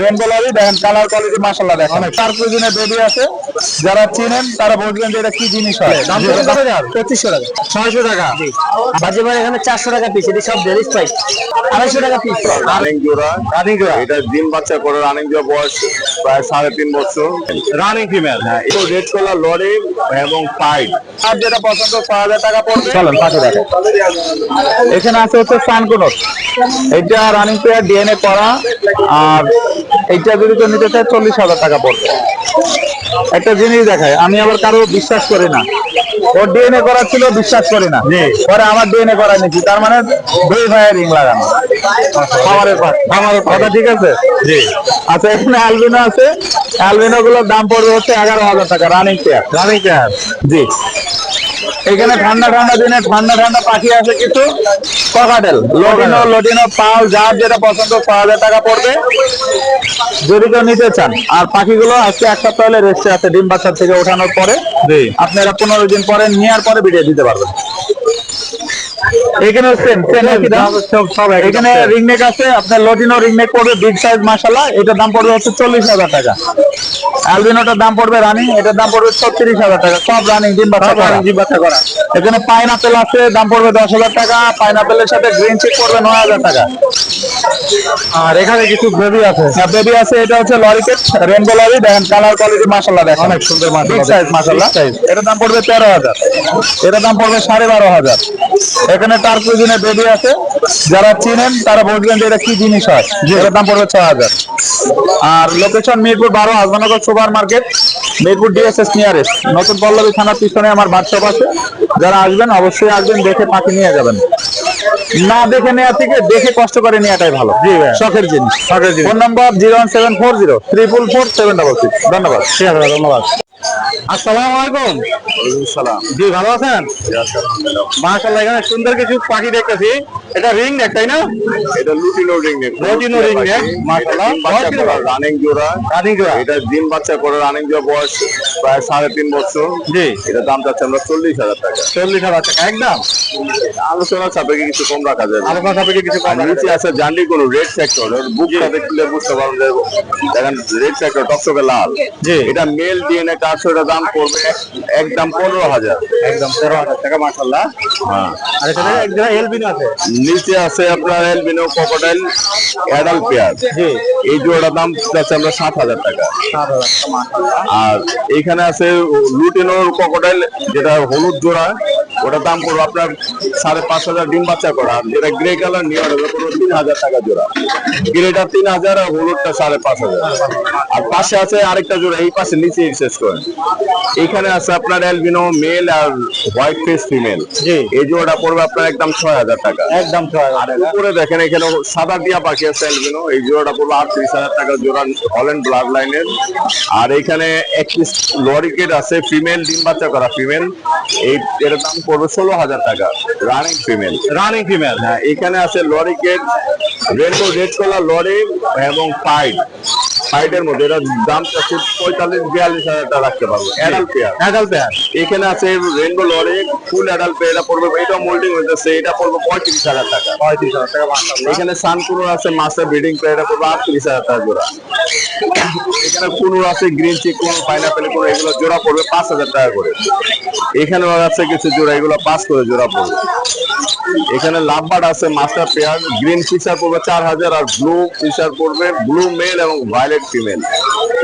Rainbow lory দেখেন, colour quality মাশাআল্লাহ দেখেন। তার প্রয়োজনে বেবি আছে, যারা চিনেন তারা বুঝবেন যে এটা কি জিনিস হয়। দাম কত টাকা? 2500 টাকা। 600 টাকা। বাজে ভাই এখানে 400 টাকা পিস, এটি সব ডেলিস প্রাইস। 250 টাকা পিস। রানিং জোড়া, এটা ডিম বাচ্চা করে রানিং জোড়া, বয়স প্রায় 3.5 বছর। Running female. হ্যাঁ, এটা রেড কালার লরি এবং পাইড। আর যেটা পছন্দ 6000 টাকা পড়বে। চলেন পাশে দেখেন, এখানে আছে হচ্ছে সানকুনোর, এটা রানিং পেয়ার ডিএনএ করা, আর এইটা যদি কেউ নিতে চায় 40,000 টাকা পড়বে। একটা জিনিস দেখায়, আমি আবার কারো বিশ্বাস করি না, ওর ডিএনএ করা ছিল বিশ্বাস করি না, পরে আমার ডিএনএ করা নিচ্ছি, তার মানে দুই ভাইয়ের রিং লাগানো খামারের কথা। ঠিক আছে জি। আচ্ছা, এখানে অ্যালবিনো আছে, অ্যালবিনো গুলোর দাম পড়বে হচ্ছে 11,000 টাকা রানিং পেয়ার। জি। এখানে ঠান্ডা ঠান্ডা দিনে ঠান্ডা ঠান্ডা পাখি আছে কিছু, ককাটেল, লটিনো পাল, যার যেটা পছন্দ 6,000 টাকা পড়বে যদি কেউ নিতে চান। আর পাখিগুলো আজকে এক সপ্তাহ হলে রেস্টে আছে, ডিম বাচ্চা থেকে ওঠানোর পরে আপনারা 15 দিন পরে নেওয়ার পরে ভিডিও দিতে পারবেন। এখানে এখানে রিংনেক আছে, আপনার লটিনো রিংনেক পড়বে বিগ সাইজ মাশাআল্লাহ, এটার দাম পড়বে হচ্ছে 40,000 টাকা। অ্যালবিনোটার দাম পড়বে রানিং, এটার দাম পড়বে 36,000 টাকা, সব রানিং ডিম বাচ্চা করা। এখানে পাইনাপেল আছে, দাম পড়বে 10,000 টাকা, পাইনাপেলের সাথে গ্রিন চিক পড়বে 9,000 টাকা। আর এখানে কিছু বেবি আছে, বেবি আছে, এটা হচ্ছে লরিকেট রেনবো লরি, দেখেন কালার কোয়ালিটি মাশাআল্লাহ দেখেন, অনেক সুন্দর মাশাআল্লাহ। এটার দাম পড়বে 13,000, এটার দাম পড়বে 12,500। এখানে তার প্রয়োজনে বেবি আছে, যারা চিনেন তারা বুঝবেন যে এটা কি জিনিস হয়। এটার দাম পড়বে 6,000। আর location Mirpur 12, Azamnagar super market, Mirpur DSS nearest, নতুন পল্লবী থানার পিছনে আমার বাচ্চা আছে। যারা আসবেন অবশ্যই আসবেন, দেখে পাখি নিয়ে যাবেন, না দেখে নেওয়া থেকে দেখে কষ্ট করে নেওয়াটাই ভালো। জি ভাই, শখের জিনিস। Phone number 01740 344 766। ধন্যবাদ। ঠিক আছে, ধন্যবাদ। আসসালামু আলাইকুম। সালাম। জি, ভালো আছেন? মাশাআল্লাহ, এখানে সুন্দর কিছু পাখি দেখতেছি। এটা রিং নেক তাই না? এটা লুটিনো রিংনেক। লুটিনো রিংনেক মাশাআল্লাহ, রানিং জোড়া। এটা ডিম বাচ্চা করে রানিং জোড়া, বয়স প্রায় 3.5 বছর। জি। এটা দাম চাচ্ছে আমরা 40,000 টাকা। 40,000 টাকা একদম। আলোচনা সাপেক্ষে কিছু কম রাখা যাবে। আলোচনা সাপেক্ষে কিছু কম। নিচে আছে জান্ডি কোনো রেড সেক্টর, বুকটা দেখলে বুঝতে পারবেন যে দেখেন রেড সেক্টর টকটকে লাল। এটা মেল ডিএনএ কার্ড, এটা দাম পড়বে একদম 15,000, একদম 13,000 টাকা মাশাআল্লাহ। হ্যাঁ। আর এখানে এক জায়গায় এলবিনো আছে। নিচে আছে আপনার এলবিনো ক্রোকোডাইল অ্যাডাল্ট পেয়ার। এই জোড়াটার দাম যাচ্ছে আমরা 7,000 টাকা। আর এখানে আছে লুটিনোর ক্রোকোডাইল, যেটা হলুদ জোড়া, ওটার দাম পড়বে আপনার 5,500 ডিম বাচ্চা করা। যেটা গ্রে কালার নিয়ে ওটা পড়বে 3,000 টাকা জোড়া। গ্রেটা 3,000 আর হলুদটা 5,500। আর পাশে আছে আরেকটা জোড়া, এই পাশে নিচে শেষ করে। এখানে আছে আপনার অ্যালবিনো মেল আর হোয়াইট ফেস ফিমেল। এই জোড়াটা পড়বে আপনার একদম 6,000 টাকা। একদম 6,000। উপরে দেখেন এখানে সাদা টিয়া পাখি আছে অ্যালবিনো, এই জোড়াটা পড়বে 38,000 টাকা জোড়া, হল্যান্ড ব্লাড লাইনের। আর এখানে একটি লরিকেট আছে ফিমেল, ডিম বাচ্চা করা ফিমেল, এর দাম পড়বে 16,000 টাকা, রানিং ফিমেল। হ্যাঁ, এখানে আছে lorikeet rainbow red colour lory এবং ফাইটের মধ্যে, এটার দাম চাচ্ছে 45,000-42,000 টাকা রাখতে পারবো। Adult pair. এখানে আছে rainbow lory full adult pair, এটা পড়বে, এটা মোল্ডিং হইতেছে, এটা পড়বে 35,000 টাকা। 35,000 টাকা। এখানে সানকুনো আছে মাস্টার ব্রিডিং পেয়ার, এটা পড়বে 38,000 টাকা জোড়া। এখানে কুনুর আছে গ্রিন চিক কোন, পাইনাপেল কোন, এগুলো জোড়া পড়বে 5,000 টাকা করে। এখানেও আছে কিছু জোড়া, এগুলো 5 করে জোড়া পড়বে। এখানে লাভবার্ড আছে মাস্টার পেয়ার, গ্রিন ফিশার পড়বে 4,000, আর ব্লু ফিশার পড়বে ব্লু মেল এবং ভায়োলেট ফিমেল,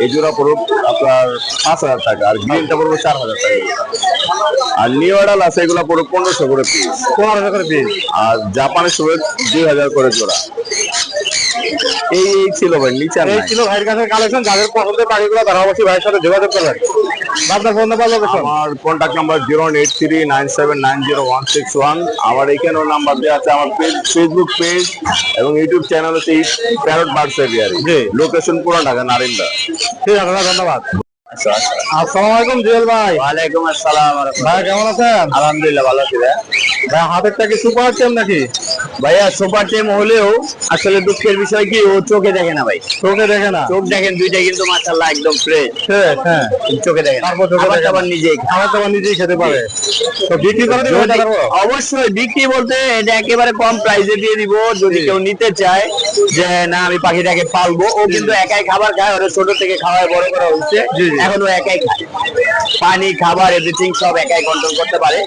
এই জোড়া পড়বে আপনার 5,000 টাকা, আর গ্রিনটা পড়বে 4,000 টাকা। আর নিউ অ্যাডাল আছে, এগুলো পড়বে 1,500 করে পিস। 1500 করে পিস। আর জাপানের সঙ্গে 2,000 করে জোড়া। এই ছিল ভাই, নিচে এই ছিল ভাইয়ের কাছে কালেকশন। যাদের পছন্দের পাখিগুলো তারা অবশ্যই ভাইয়ের সাথে যোগাযোগ করবেন। আপনার ফোন নাম্বার, লোকেশন? আমার কন্ট্যাক্ট নাম্বার 083979061। আমার এখানেও নাম্বার দেওয়া আছে। আমার ফেসবুক পেজ এবং ইউটিউব চ্যানেল হচ্ছে প্যারট বার্ডস এভিয়ারি, লোকেশন পুরো ঢাকা নারিন্দা। ঠিক আছে, ধন্যবাদ। আসসালামু আলাইকুম জুয়েল ভাই। ওয়ালাইকুম আসসালাম। ভাই কেমন আছেন? আলহামদুলিল্লাহ ভালো আছি। ভাই হাতেরটা কি সুপার টেম নাকি? ভাইয়া সুপার টেম হলেও আসলে দুঃখের বিষয় কি ও চোখে দেখে না ভাই, চোখে দেখে না। চোখ দেখেন দুইটা কিন্তু মাশাআল্লাহ একদম ফ্রেশ, হ্যাঁ, চোখে দেখেন তারপর চোখে আবার দেখে আবার না। নিজেই আমার তো আবার নিজেই খেতে পারে। তো বিক্রি করে দিবে এটা করবো? অবশ্যই বিক্রি বলতে এটা একেবারে কম প্রাইসে দিয়ে দিব, যদি কেউ নিতে চায় যে না আমি পাখিটাকে পালবো, ও কিন্তু একাই খাবার খায়, ওরা ছোট থেকে খাওয়ায় বড় করা হচ্ছে, এখন ও একাই খায়, পানি খাবার এভরিথিং সব একাই কন্ট্রোল করতে পারে।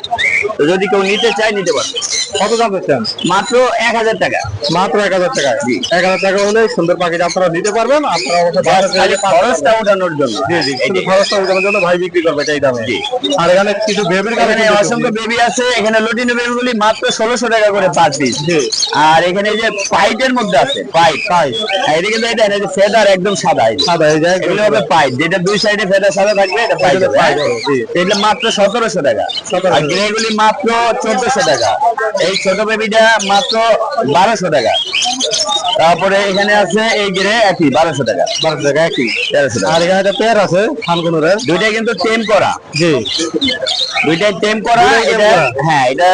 তো যদি কেউ নিতে চায় নিতে পারবে। কত দাম দিচ্ছেন? মাত্র 1000 টাকা। মাত্র 1000 টাকায়। 1000 টাকা হলে সুন্দর পাখিটা আপনারা নিতে পারবেন। আপনারা অবশ্য খালি খরচটা ওঠানোর জন্য। শুধু খরচটা ওঠানোর জন্য ভাই বিক্রি করবে এই দামে। আর এখানে কিছু বেবির এখানে অসংখ্য বেবি আছে, এখানে লুটিনো বেবিগুলি মাত্র 1600 টাকা করে পার পিস। আর এখানে যে পাইটের মধ্যে আছে পাইট, এটা কিন্তু এটা যে ফেদার একদম সাদা, সাদা এই যায় এগুলো হবে পাইট, যেটা দুই সাইডে ফেদার সাদা থাকবে এটা পাইট হবে। এটা মাত্র 1700 টাকা। আর গ্রেগুলি মাত্র 1400 টাকা। এই ছোট বেবিটা মাত্র 1200 টাকা। তারপরে এখানে আছে এই গ্রে একই 1200 টাকা। 12 টাকা একই। 1300 টাকা। আর এখানে একটা পেয়ার আছে খানকুনুরের। দুইটা কিন্তু টেম করা, জি, দুইটাই টেম করা। দুইটাই এটা temp করা। হ্যাঁ, এটা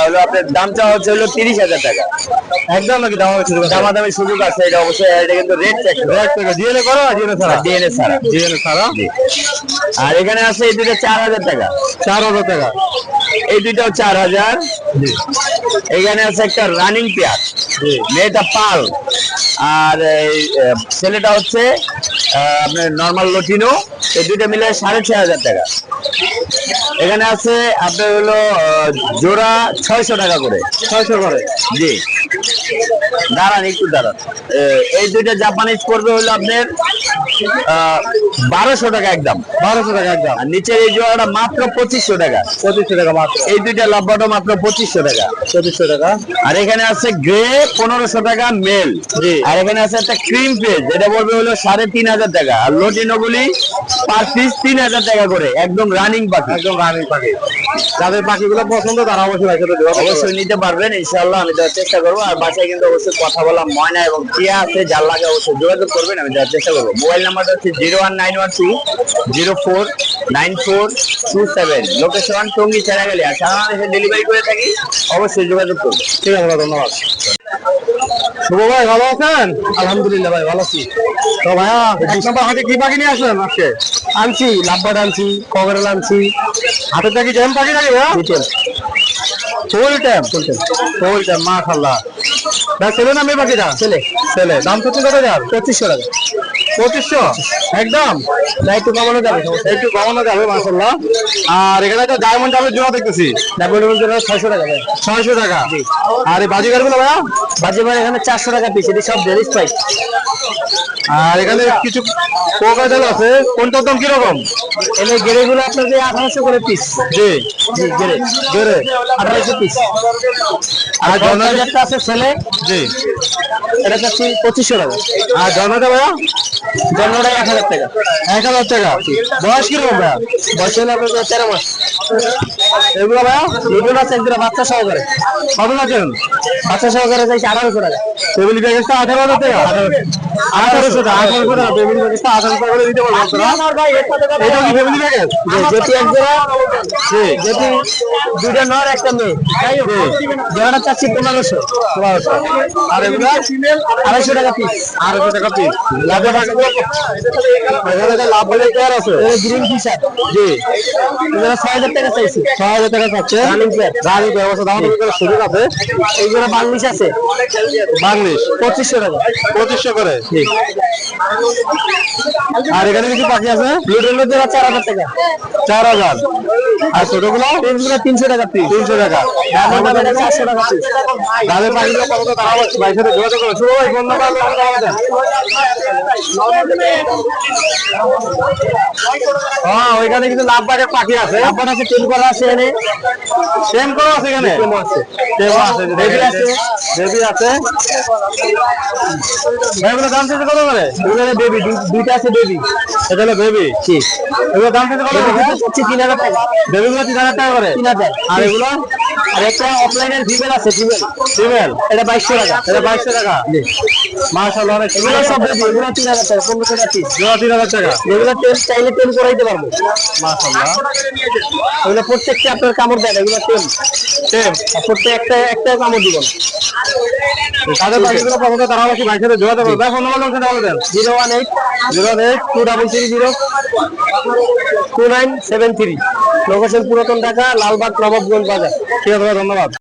হলো আপনার দামটা হচ্ছে হলো 30,000 টাকা। একদম নাকি দাম হবে? দামাদামি সুযোগ আছে, এটা অবশ্যই। এটা কিন্তু রেট চেক ডিএনএ করো, ডিএনএ ছাড়া? ডিএনএ ছাড়া। ডিএনএ ছাড়া। আর এখানে আছে এই দুইটা 4000 টাকা। 4000 টাকা। এই দুইটাও 4000। এখানে আছে একটা রানিং পেয়ার, মেয়েটা পাল আর এই ছেলেটা হচ্ছে আপনার নর্মাল লটিনো। এই দুইটা মিলে 6500 টাকা। এখানে আছে আপনার হলো জোড়া 600 টাকা করে। 600 করে। জি, দাঁড়ান একটু দাঁড়ান। এই দুইটা জাপানিজ করবে হলো আপনার 1200 টাকা একদম। 1200 টাকা একদম। আর নিচের এই জোড়াটা মাত্র 2500 টাকা। 2500 টাকা মাত্র। এই দুইটা লাভবাটো মাত্র 2500 টাকা। 2500 টাকা। আর এখানে আছে গ্রে 1500 টাকা মেল। আর এখানে আছে একটা ক্রিম পেজ, এটা পড়বে হলো 3500 টাকা। আর লটিনো গুলি পার পিস 3000 টাকা করে, একদম রানিং পাখি। একদম রানিং পাখি। যাদের পাখিগুলো পছন্দ তারা অবশ্যই ভাই সাথে যোগাযোগ করবেন। অবশ্যই নিতে পারবেন ইনশাআল্লাহ, আমি দেওয়ার চেষ্টা করবো। আর বাসায় কিন্তু অবশ্যই কথা বলা ময়না এবং টিয়া আছে, যার লাগে অবশ্যই যোগাযোগ করবেন, আমি দেওয়ার চেষ্টা করবো। মোবাইল নাম্বারটা হচ্ছে 01912049427। লোকেশন টঙ্গী চেরাগালি। আর সারা বাংলাদেশে ডেলিভারি করে থাকি, অবশ্যই যোগাযোগ করবেন। ঠিক আছে ভাই, ধন্যবাদ। শুভ ভাই ভালো আছেন? আলহামদুলিল্লাহ ভাই, ভালো আছি। তো ভাইয়া এক নম্বর হাটে কি পাখি নিয়ে আসলেন আজকে? আনছি লাভবার্ড, আনছি কগরেল, আনছি হাটের থেকে জ্যাম পাখি নাকি ভাইয়া? Detail full time. Full time মাশাআল্লাহ। ভাই ছেলে না মেয়ে পাখিটা? ছেলে। ছেলে। দাম কত কত যার? 2500 টাকা। 2500 একদম। না একটু কমানো যাবে, একটু কমানো যাবে মাশাআল্লাহ। আর এখানে একটা ডায়মন্ড ডাবল জোড়া দেখতেছি। ডাবলের জন্য 600 টাকা ভাই। 600 টাকা। আর এই বাজিগার গুলো ভাইয়া? বাজে ভাই এখানে 400 টাকা পিস, এটা সব ডেলিস প্রাইস। আর এখানে কিছু কোকাটেল আছে, কোনটার দাম কিরকম? এলে গেরেগুলো আপনার যে 1800 করে পিস। জি, জি, গেরে বেড়ে 1800 পিস। আর জর্না যেটা আছে ছেলে, জি, এটা হচ্ছে 2500 টাকা। আর জর্নাটা ভাইয়া? জন্মটা 1000 টাকা। 1000 টাকা। বয়স কিরকম ভাইয়া? বয়স হলো আপনার 13 মাস। এগুলো ভাইয়া? এগুলো আছে একদম বাচ্চা সহকারে। কত আছেন? বাচ্চা সহকারে চাইছে 1800 টাকা। ফ্যামিলি প্যাকেজটা 18,000 টাকা। 1800 টাকা। 1800 টাকা ফ্যামিলি প্যাকেজটা 1800 টাকা করে দিতে পারবেন আপনারা। এটা কি ফ্যামিলি প্যাকেজ? যেটি এক জোড়া, যেটি দুইটা নর একটা মেয়ে, তাই জোড়াটা চাচ্ছি 1500। আর এগুলো 250 টাকা পিস। 250 টাকা পিস। লাভের টাকা এখানে লাভ বলে পেয়ার আছে। গ্রিন ফিশার, জি, এগুলো 6000 টাকা চাইছি। 6000 টাকা পাচ্ছে। Running player. রানি ব্যবস্থা দাম করে সুযোগ আছে। এইগুলো বাংলিশ আছে বাংলিশ 2500 টাকা। 2500 করে। আর এখানে কিছু পাখি আছে লুটেলের জোড়া 4000 টাকা। 4000। আর ছোটগুলো পেন্সগুলো 300 টাকা পিস। 300 টাকা। ডাবলটা 400 টাকা পিস। যাদের পাখিগুলো কত তারা ভাই সাথে যোগাযোগ করবে। শুভ ভাই ফোন নাম্বার হ্যাঁ, ওইখানে কিছু লাভ বাড়ে পাখি আছে। আপনার আছে টেম করা আছে এনে। সেম করা আছে এখানে। টেম আছে। টেম আছে, বেবি আছে। বেবি আছে। ভাই এগুলো দাম চাইছে কত করে? এখানে বেবি দুইটা আছে বেবি। এটা হলো বেবি। ঠিক। এগুলো দাম চাইছে কত করে? হচ্ছে 3000 টাকা। বেবিগুলো 3000 টাকা করে, 3000। আর এগুলো, আর একটা অফলাইনের ফিমেল আছে, ফিমেল এটা 2200 টাকা, এটা 2200 টাকা। মাশাআল্লাহ, অনেক এগুলো সব বেবি, এগুলো 3000 টাকা, 1500 টাকা পিস, জোড়া 3000 টাকা। এগুলো টেল চাইলে টেল করাইতে পারবো। মাশাআল্লাহ, এগুলো প্রত্যেকটা আপনার কামড় দেয়, এগুলো টেল প্রত্যেকটা একটা কামড় দিব না। তাদের পাখিগুলো পছন্দ, তারা কি ভাইয়ের সাথে যোগাযোগ করবে। ফোন নাম্বার বলেন 018 233 2973, লোকেশন পুরাতন ঢাকা, লালবাগ নবাবগঞ্জ বাজার। ঠিক আছে, ধন্যবাদ।